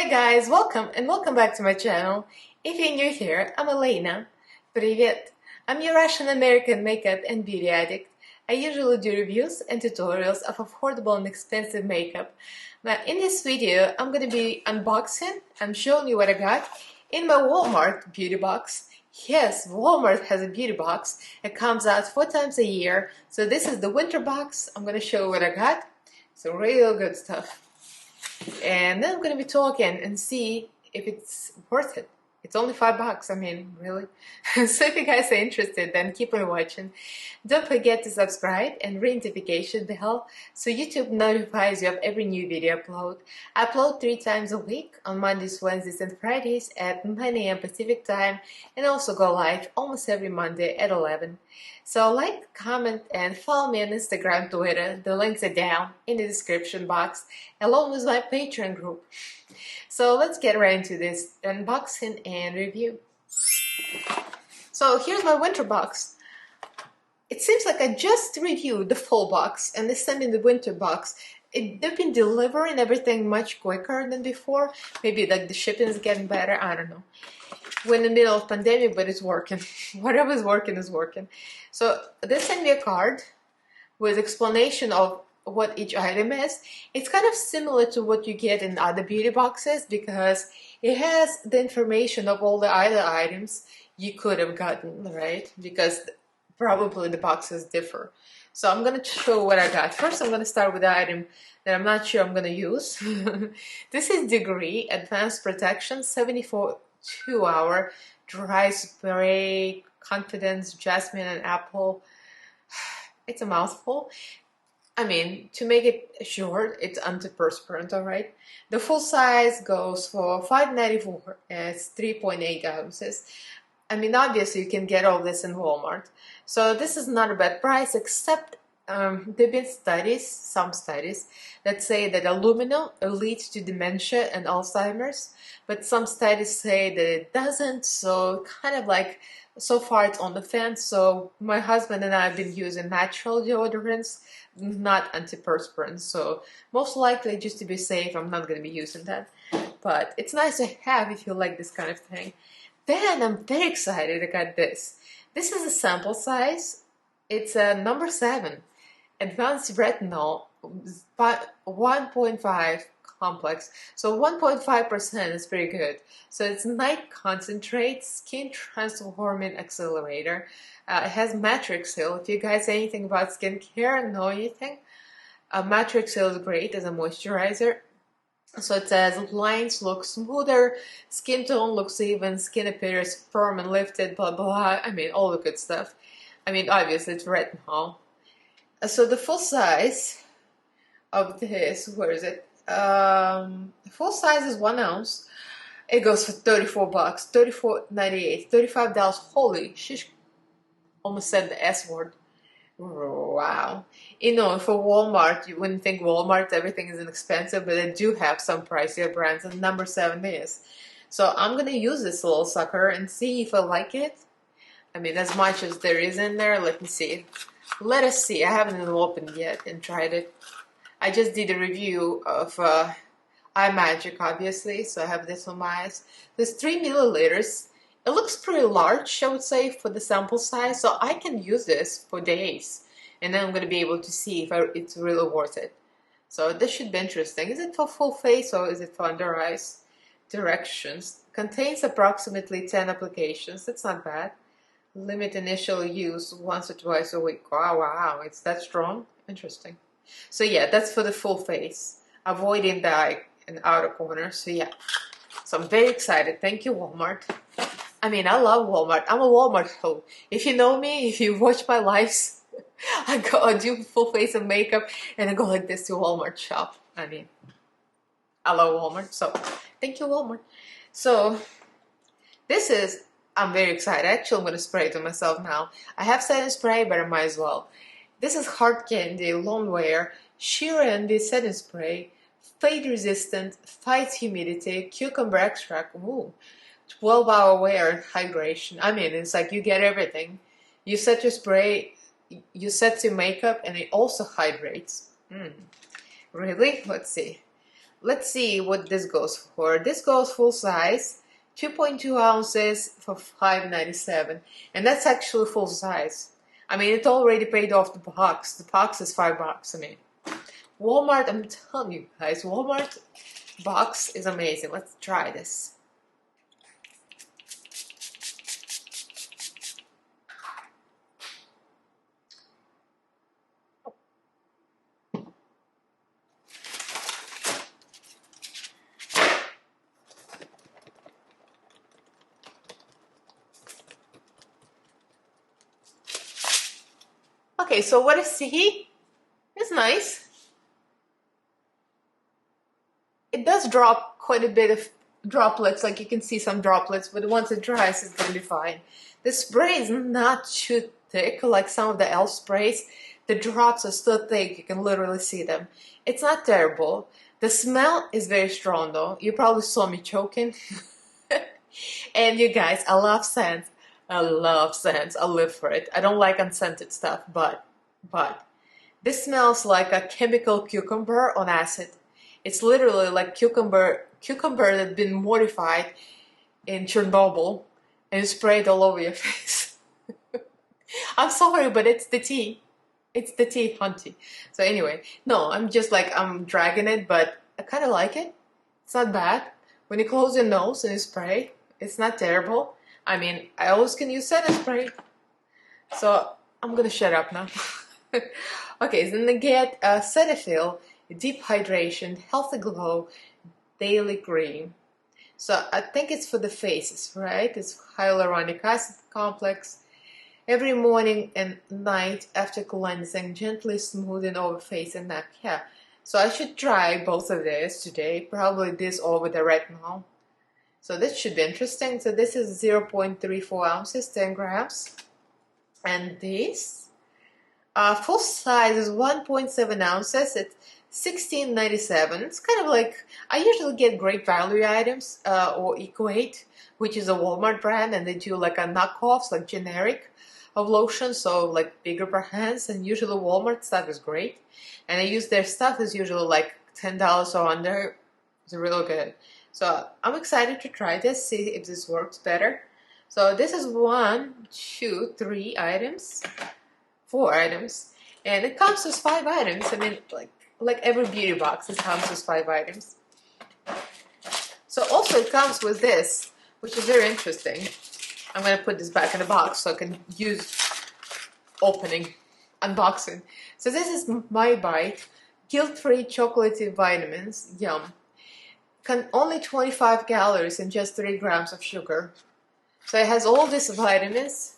Hey guys, welcome and welcome back to my channel. If you're new here, I'm Elaina. Привет! I'm your Russian American makeup and beauty addict. I usually do reviews and tutorials of affordable and expensive makeup. Now in this video, I'm gonna be unboxing. I'm showing you what I got in my Walmart beauty box. Yes, Walmart has a beauty box. It comes out 4 times a year. So this is the winter box. I'm gonna show you what I got. Some real good stuff. And then I'm going to be talking and see if it's worth it. It's only $5, I mean, really. So if you guys are interested, then keep on watching. Don't forget to subscribe and ring notification bell so YouTube notifies you of every new video upload. I upload 3 times a week on Mondays, Wednesdays, and Fridays at 9 AM Pacific time, and also go live almost every Monday at 11. So like, comment, and follow me on Instagram, Twitter. The links are down in the description box, along with my Patreon group. So let's get right into this unboxing and review. So here's my winter box. It seems like I just reviewed the fall box and they sent me the winter box. They've been delivering everything much quicker than before. Maybe like the shipping is getting better, I don't know. We're in the middle of pandemic, but it's working. Whatever is working is working. So they sent me a card with explanation of what each item is. It's kind of similar to what you get in other beauty boxes because it has the information of all the other items you could have gotten, right? Because probably the boxes differ. So I'm going to show what I got. First, I'm going to start with the item that I'm not sure I'm going to use. This is Degree Advanced Protection 72-hour Dry Spray Confidence Jasmine and Apple. It's a mouthful. I mean, to make it short, it's antiperspirant, alright? The full size goes for $5.94. It's 3.8 ounces. I mean, obviously, you can get all this in Walmart. So this is not a bad price, except there have been studies, some studies, that say that aluminum leads to dementia and Alzheimer's. But some studies say that it doesn't, so kind of like, so far it's on the fence. So my husband and I have been using natural deodorants, not antiperspirants. So most likely, just to be safe, I'm not going to be using that. But it's nice to have if you like this kind of thing. Then I'm very excited I got this. This is a sample size. It's a number 7. Advanced Retinol 1.5 complex. So 1.5% is pretty good. So it's night concentrate, skin transforming accelerator. It has matrix seal. If you guys know anything about skincare, know anything, matrix seal is great as a moisturizer. So it says lines look smoother, skin tone looks even, skin appears firm and lifted, blah blah. I mean, all the good stuff. I mean, obviously it's retinol. So the full size of this, where is it? Full size is 1 ounce. It goes for $34, $34.98, $35. Holy shish! Almost said the S word. Wow. You know, for Walmart, you wouldn't think Walmart, everything is inexpensive, but they do have some pricier brands, and number 7 is. So I'm going to use this little sucker and see if I like it. I mean, as much as there is in there, let me see. Let us see. I haven't even opened yet and tried it. I just did a review of Eye Magic, obviously, so I have this on my eyes. There's 3 milliliters. It looks pretty large, I would say, for the sample size, so I can use this for days. And then I'm going to be able to see if it's really worth it. So this should be interesting. Is it for full face or is it for under eyes? Directions. Contains approximately 10 applications. That's not bad. Limit initial use once or twice a week. Wow, it's that strong? Interesting. So yeah, that's for the full face. Avoiding the eye and outer corner. So yeah. So I'm very excited. Thank you, Walmart. I mean, I love Walmart. I'm a Walmart hoe. If you know me, if you watch my lives, I do full face of makeup and I go like this to Walmart shop. I mean, I love Walmart. So thank you, Walmart. So this is, I'm very excited. Actually, I'm going to spray it on myself now. I have setting spray, but I might as well. This is Hard Candy Lone Wear Sheer Envy Setting Spray. Fade resistant, fights humidity, cucumber extract. Ooh. 12-hour wear and hydration. I mean, it's like you get everything. You set your spray, you set your makeup, and it also hydrates. Really? Let's see. let's see what this goes for. This goes full size, 2.2 ounces for $5.97, and that's actually full size. I mean, it already paid off the box. The box is $5. I mean, Walmart, I'm telling you guys, Walmart box is amazing. Let's try this. Okay, so what I see is nice. It does drop quite a bit of droplets, like you can see some droplets, but once it dries, it's gonna be fine. The spray is not too thick like some of the elf sprays. The drops are still thick, you can literally see them. It's not terrible. The smell is very strong though. You probably saw me choking. And you guys, I love scents. I love scents. I live for it. I don't like unscented stuff, but this smells like a chemical cucumber on acid. It's literally like cucumber that's been modified in Chernobyl and sprayed all over your face. I'm sorry, but it's the tea. It's the tea, hunty. So anyway, no, I'm just like, I'm dragging it, but I kind of like it. It's not bad. When you close your nose and you spray, it's not terrible. I mean, I always can use setting spray. So I'm gonna shut up now. Okay, so then they get Cetaphil, Deep Hydration, Healthy Glow, Daily Cream. So I think it's for the faces, right? It's hyaluronic acid complex. Every morning and night after cleansing, gently smoothing over face and neck. Yeah, so I should try both of these today. Probably this over the retinol. So this should be interesting. So this is 0.34 ounces, 10 grams. And this full size is 1.7 ounces. It's $16.97. It's kind of like, I usually get Great Value items or Equate, which is a Walmart brand, and they do like a knockoffs, like generic of lotion, so like bigger brands, and usually Walmart stuff is great. And I use their stuff is usually like $10 or under. It's really good. So I'm excited to try this, see if this works better. So this is 1, 2, 3 items, 4 items, and it comes with 5 items. I mean, like every beauty box, it comes with 5 items. So also it comes with this, which is very interesting. I'm gonna put this back in the box so I can use unboxing. So this is My Bite, guilt-free chocolatey vitamins, yum. Only 25 calories and just 3 grams of sugar. So it has all these vitamins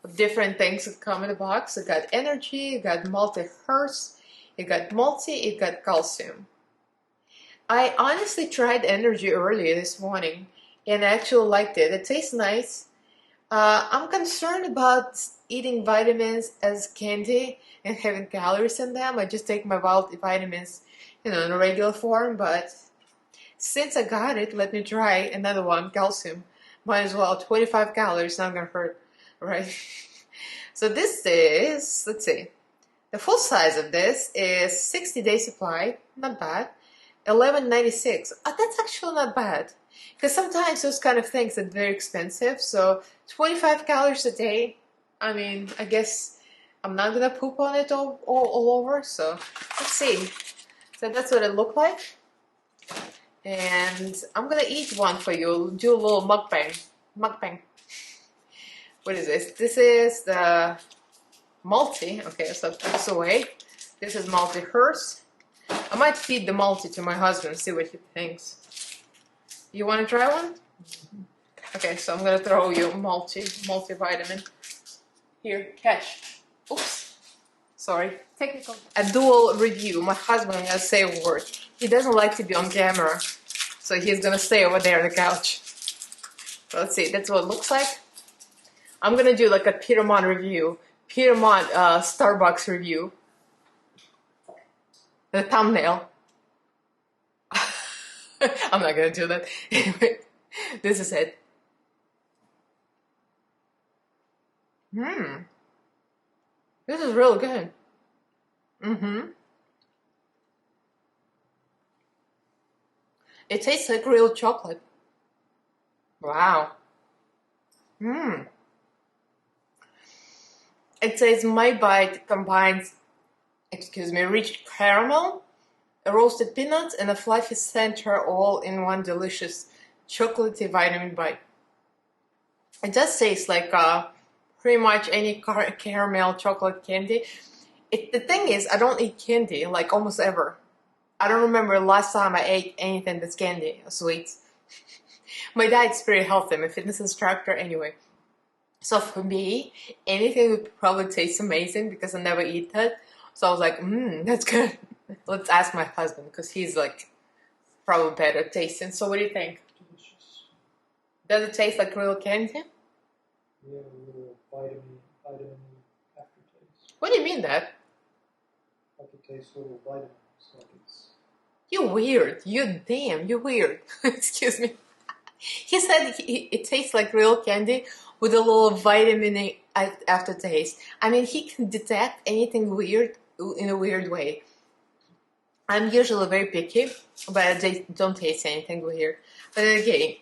of different things that come in the box. It got energy, it got multi-hertz, it got multi, it got calcium. I honestly tried energy earlier this morning and I actually liked it. It tastes nice. I'm concerned about eating vitamins as candy and having calories in them. I just take my vitamins, in a regular form, but since I got it, let me try another one, calcium. Might as well, 25 calories, not gonna hurt, right? So this is, let's see, the full size of this is 60-day supply, not bad, $11.96. That's actually not bad. Because sometimes those kind of things are very expensive, so 25 calories a day, I mean, I guess I'm not gonna poop on it all over, so let's see. So that's what it looked like. And I'm gonna eat one for you, do a little mukbang. What is this? This is the multi, okay, so put this away. This is multi-hertz. I might feed the multi to my husband, see what he thinks. You want to try one? Okay, so I'm gonna throw you multivitamin. Here, catch. Oops, sorry, technical. A dual review. My husband has to say a word. He doesn't like to be on camera, so he's gonna stay over there on the couch. So let's see, that's what it looks like. I'm gonna do like a Petermont review, Starbucks review. The thumbnail. I'm not gonna do that. Anyway, this is it. This is real good. It tastes like real chocolate. Wow. Mmm. It says My Bite combines, rich caramel, roasted peanuts, and a fluffy center all in one delicious chocolatey vitamin bite. It does taste like pretty much any caramel chocolate candy. The thing is, I don't eat candy like almost ever. I don't remember the last time I ate anything that's candy or sweets. My diet's pretty healthy. I'm a fitness instructor anyway. So for me, anything would probably taste amazing because I never eat that. So I was like, that's good. Let's ask my husband because he's like probably better at tasting. So what do you think? Delicious. Does it taste like real candy? Yeah, a little vitamin aftertaste. What do you mean that? Like it tastes a little vitamins. Like it's. You weird. You weird. Excuse me. He said it tastes like real candy with a little vitamin A aftertaste. I mean, he can detect anything weird in a weird way. I'm usually very picky, but I don't taste anything weird. But again,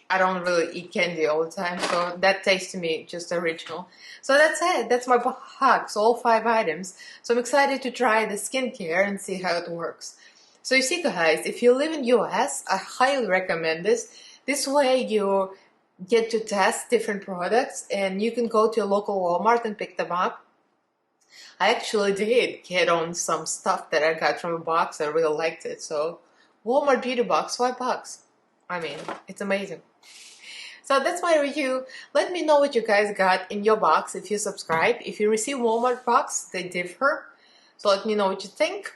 I don't really eat candy all the time, so that tastes to me just original. So that's it. That's my box, all 5 items. So I'm excited to try the skincare and see how it works. So you see, guys, if you live in US, I highly recommend this. This way you get to test different products and you can go to a local Walmart and pick them up. I actually did get on some stuff that I got from a box. I really liked it. So Walmart beauty box, $5. I mean, it's amazing. So that's my review. Let me know what you guys got in your box if you subscribe. If you receive Walmart box, they differ. So let me know what you think.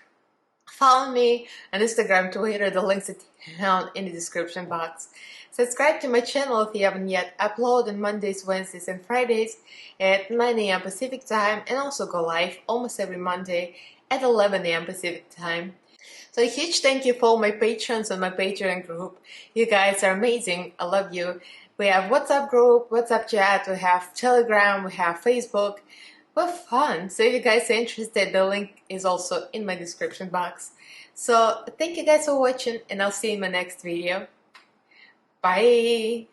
Follow me on Instagram, Twitter, the links are down in the description box. Subscribe to my channel if you haven't yet. Upload on Mondays, Wednesdays, and Fridays at 9 a.m. Pacific time, and also go live almost every Monday at 11 a.m. Pacific time. So a huge thank you for all my patrons on my Patreon group. You guys are amazing. I love you. We have WhatsApp group, WhatsApp chat, we have Telegram, we have Facebook. We're fun. So if you guys are interested, the link is also in my description box. So thank you guys for watching, and I'll see you in my next video. Bye!